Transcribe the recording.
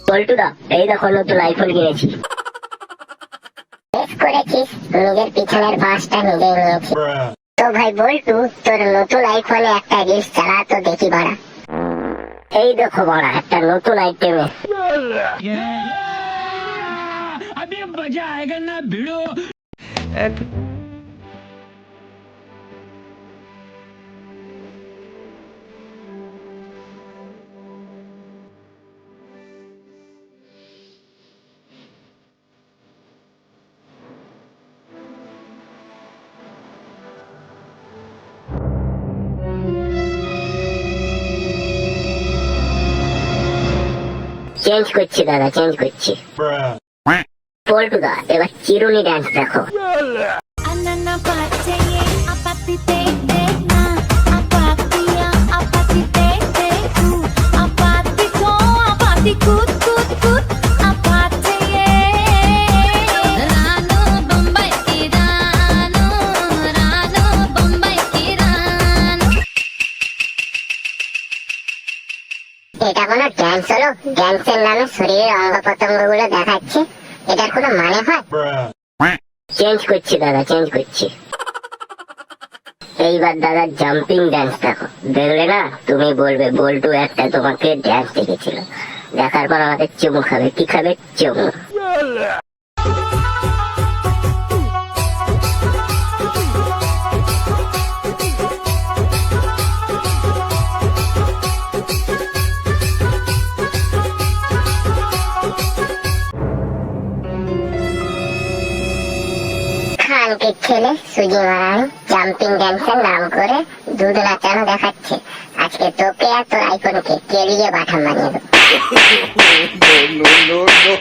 পল্টুদা, এই দেখো নতুন আইফোন কিনেছি। বেশ করেছিস, নিজের পিছনের বাসটা নিজেই নিয়েছি। তো ভাই বল্টু, তোর নতুন আইফোনে একটা রিলস চালা তো দেখি বাড়া। এই দেখো বাড়া, একটা নতুন আইটেমে अभी मजा आएगा ना भिड़ो। চেঞ্জ করছি দাদা, চেঞ্জ করছি। পল্টুদা, এবার চিরুনি ডান্স দেখো। Anana pacaye apati te na apati ya apati te tu apati ko apati kut kut kut apati ye rano Bombay ki rano Bombay ki rano। এটা কোনো ড্যান্স হলো? ড্যান্সের নামে শরীরের অঙ্গ প্রত্যঙ্গ গুলো দেখাচ্ছে, এটার কোনো মানে হয়? চেঞ্জ করছি দাদা, চেঞ্জ করছি। এইবার দাদা জাম্পিং ডান্স দেখো। দেখলে না, তুমি বলবে বল্টু একটা তোমাকে ড্যান্স দেখেছিল, দেখার পর আমাকে চুমু খাবে। কি খাবে? চুমু। খানকে ছেলে সুজি মারানি জাম্পিং ড্যান্সের নাম করে দুধ নাচানো দেখাচ্ছে। আজকে তোকে আর তোর আইফোনকে কেলিয়ে বাটাম বানিয়ে দেবো। no, no, no.